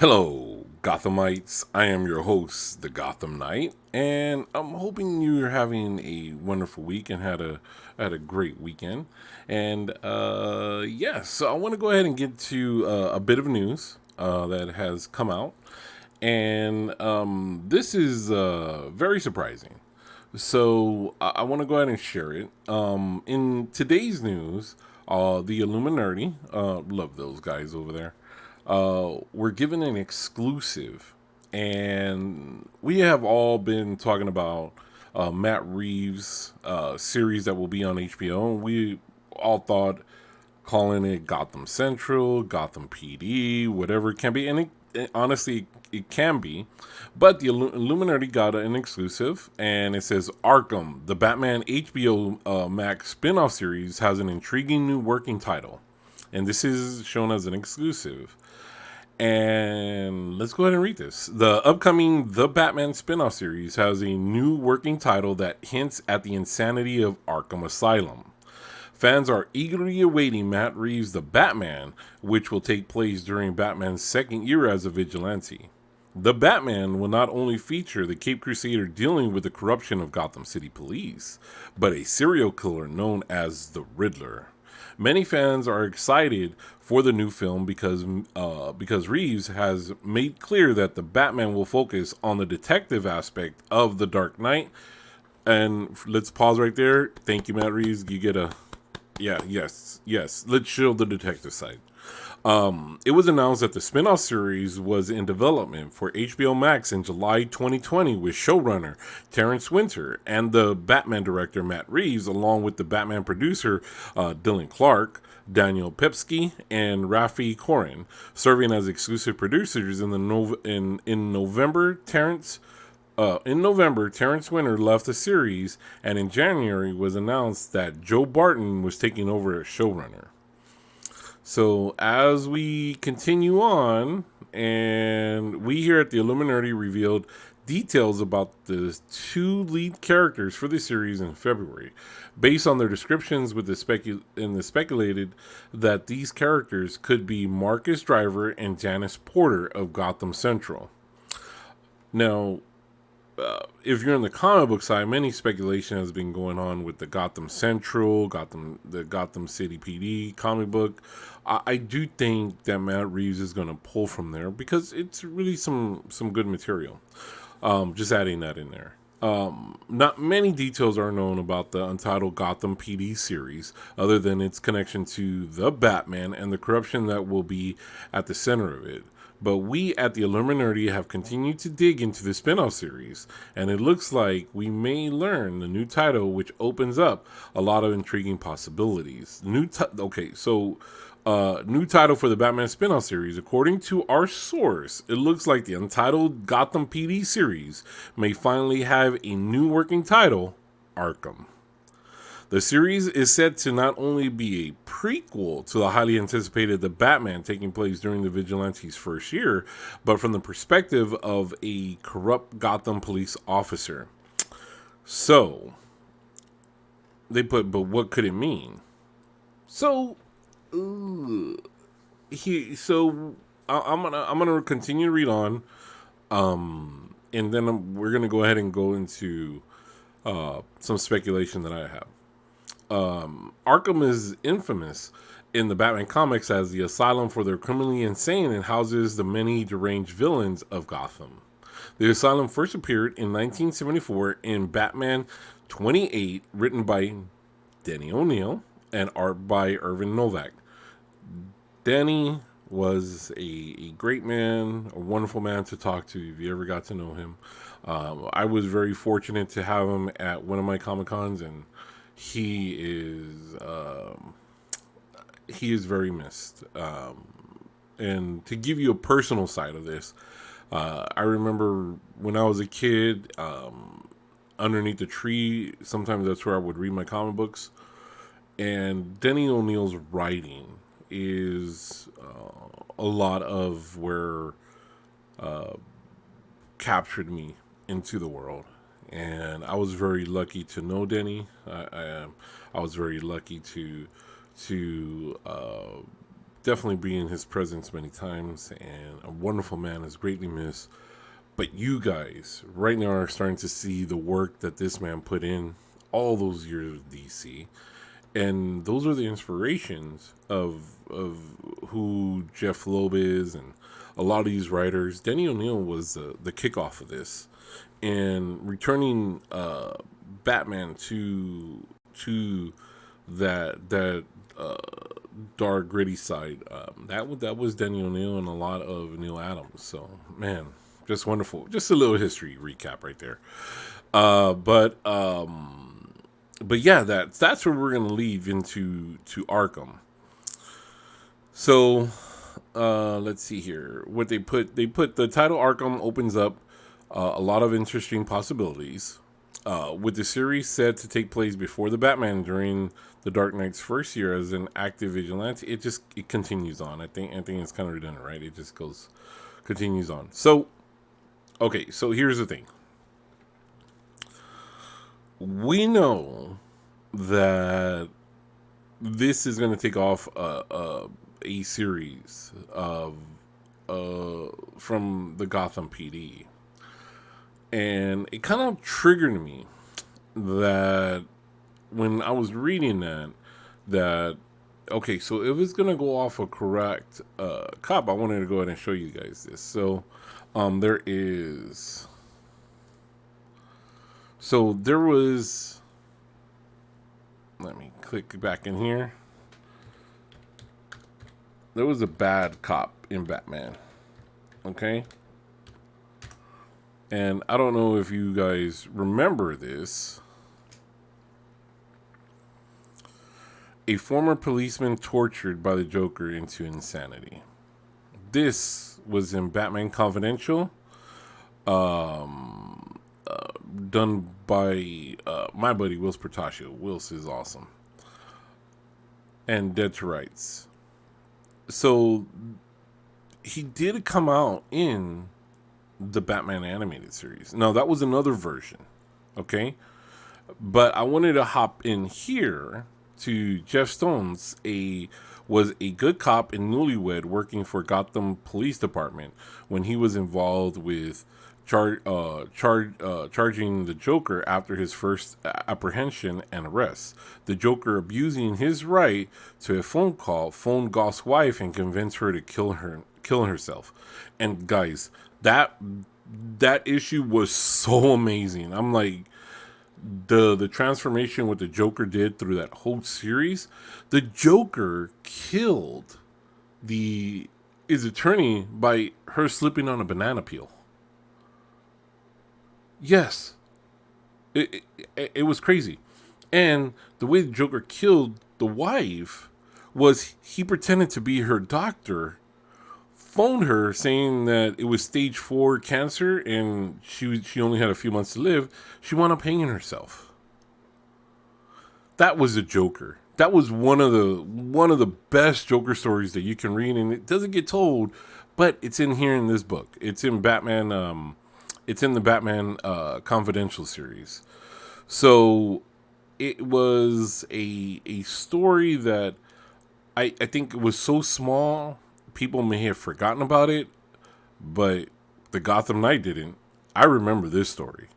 Hello, Gothamites. I am your host, the Gotham Knight, and I'm hoping you're having a wonderful week and had a great weekend. And so I want to go ahead and get to a bit of news that has come out, and this is very surprising. So I want to go ahead and share it. In today's news, the Illuminati, love those guys over there, we're given an exclusive, and we have all been talking about Matt Reeves' series that will be on HBO, and we all thought calling it Gotham Central, Gotham PD, whatever it can be, and honestly it can be, but the Illuminati got an exclusive, and it says Arkham, the Batman HBO Max spin-off series, has an intriguing new working title, and this is shown as an exclusive. And let's go ahead and read this. The upcoming The Batman spin-off series has a new working title that hints at the insanity of Arkham Asylum. Fans are eagerly awaiting Matt Reeves' The Batman, which will take place during Batman's second year as a vigilante. The Batman will not only feature the Cape Crusader dealing with the corruption of Gotham City Police, but a serial killer known as the Riddler. Many fans are excited for the new film because Reeves has made clear that the Batman will focus on the detective aspect of the Dark Knight. And let's pause right there. Thank you, Matt Reeves. You get a yes. Let's show the detective side. It was announced that the spin-off series was in development for HBO Max in July 2020 with showrunner Terrence Winter and the Batman director Matt Reeves, along with the Batman producer Dylan Clark, Daniel Pepsky, and Rafi Koren, serving as exclusive producers. In November, Terrence Winter left the series, and in January was announced that Joe Barton was taking over as showrunner. So as we continue on, and we here at the Illuminati revealed details about the two lead characters for the series in February, based on their descriptions with the speculated that these characters could be Marcus Driver and Janice Porter of Gotham Central. Now, if you're in the comic book side, many speculation has been going on with the Gotham Central, the Gotham City PD comic book. I do think that Matt Reeves is going to pull from there because it's really some good material. Just adding that in there. Not many details are known about the untitled Gotham PD series, other than its connection to the Batman and the corruption that will be at the center of it. But we at the Illuminati have continued to dig into the spin-off series, and it looks like we may learn the new title, which opens up a lot of intriguing possibilities. New title for the Batman spin-off series. According to our source, it looks like the untitled Gotham PD series may finally have a new working title, Arkham. The series is said to not only be a prequel to the highly anticipated The Batman taking place during the Vigilante's first year, but from the perspective of a corrupt Gotham police officer. So, but what could it mean? So, I'm gonna continue to read on, and then we're gonna go ahead and go into some speculation that I have. Arkham is infamous in the Batman comics as the asylum for the criminally insane and houses the many deranged villains of Gotham. The asylum first appeared in 1974 in Batman 28, written by Denny O'Neil and art by Irvin Novak. Denny was a great man, a wonderful man to talk to if you ever got to know him. I was very fortunate to have him at one of my Comic Cons, and he is very missed. And to give you a personal side of this, I remember when I was a kid, underneath the tree, sometimes that's where I would read my comic books. And Denny O'Neil's writing is a lot of where captured me into the world. And I was very lucky to know Denny. I was very lucky to definitely be in his presence many times, and a wonderful man is greatly missed. But you guys right now are starting to see the work that this man put in all those years of DC, and those are the inspirations of who Jeff Loeb is, and a lot of these writers. Denny O'Neil was the kickoff of this, and returning Batman to that dark gritty side. That was Denny O'Neil and a lot of Neil Adams. So man, just wonderful. Just a little history recap right there. Uh, but um, but yeah, that's where we're gonna leave into to Arkham. So let's see here. What they put the title Arkham opens up a lot of interesting possibilities. With the series said to take place before the Batman during the Dark Knight's first year as an active vigilante, it continues on. I think it's kind of redundant, right? It just continues on. So okay, so here's the thing. We know that this is going to take off a series of from the Gotham PD, and it kind of triggered me that when I was reading that okay, so if it's gonna go off a correct cop, I wanted to go ahead and show you guys this. So there is so there was let me click back in here. There was a bad cop in Batman. Okay? And I don't know if you guys remember this. A former policeman tortured by the Joker into insanity. This was in Batman Confidential, done by my buddy Wills Portacio. Wills is awesome. And Dead to Rights. So he did come out in the Batman animated series. Now that was another version, okay? But I wanted to hop in here to Jeff Stones, was a good cop and newlywed working for Gotham Police Department when he was involved with charging the Joker after his first apprehension and arrest. The Joker abusing his right to a phone call, phoned Goth's wife and convinced her to kill herself. And guys, that issue was so amazing. I'm like, the transformation what the Joker did through that whole series. The Joker killed his attorney by her slipping on a banana peel. Yes, it was crazy. And the way the Joker killed the wife was he pretended to be her doctor, phoned her saying that it was stage 4 cancer and she only had a few months to live. She wound up hanging herself. That was a Joker. That was one of the best Joker stories that you can read, and it doesn't get told, but it's in here in this book. It's in Batman. It's in the Batman Confidential series. So it was a story that I think it was so small, people may have forgotten about it, but the Gotham Knight didn't. I remember this story.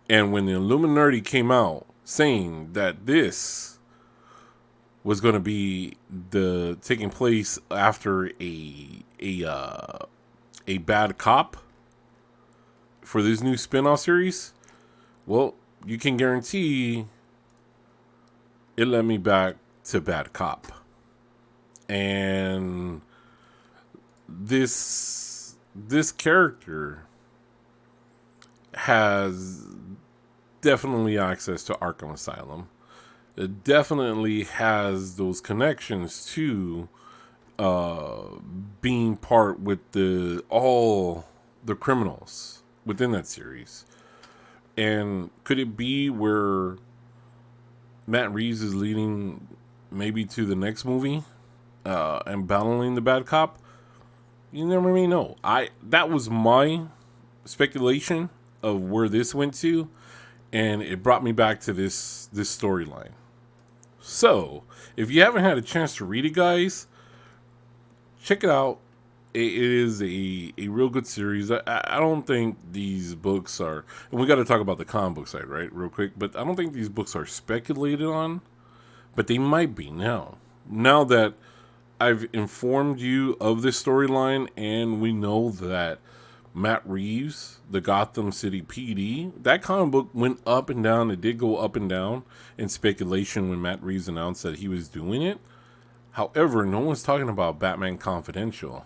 And when the Illuminati came out saying that this was going to be taking place after a bad cop for this new spin-off series, well, you can guarantee it led me back to Bad Cop. And this character has definitely access to Arkham Asylum. It definitely has those connections to being part with all the criminals within that series. And could it be where Matt Reeves is leading maybe to the next movie and battling the bad cop? You never really know. That was my speculation of where this went to, and it brought me back to this storyline. So, if you haven't had a chance to read it, guys, check it out. It is a real good series. I don't think these books are, and we got to talk about the comic book side, right, real quick. But I don't think these books are speculated on, but they might be now. Now that I've informed you of this storyline, and we know that Matt Reeves, the Gotham City PD, that comic book went up and down. It did go up and down in speculation when Matt Reeves announced that he was doing it. However, no one's talking about Batman Confidential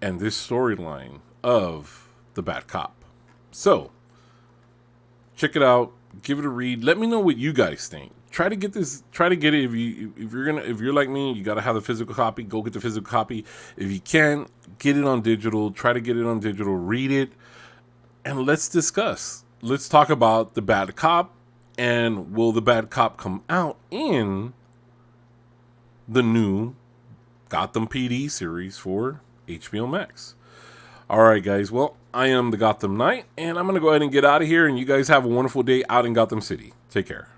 and this storyline of the Bat Cop. So, check it out. Give it a read. Let me know what you guys think. Try to get this. Try to get it. If you're like me, you gotta have the physical copy. Go get the physical copy. If you can, get it on digital. Try to get it on digital. Read it, and let's discuss. Let's talk about the Bad Cop, and will the Bad Cop come out in the new Gotham PD series for Hbomax? All right, guys. Well, I am the Gotham Knight, and I'm gonna go ahead and get out of here. And you guys have a wonderful day out in Gotham City. Take care.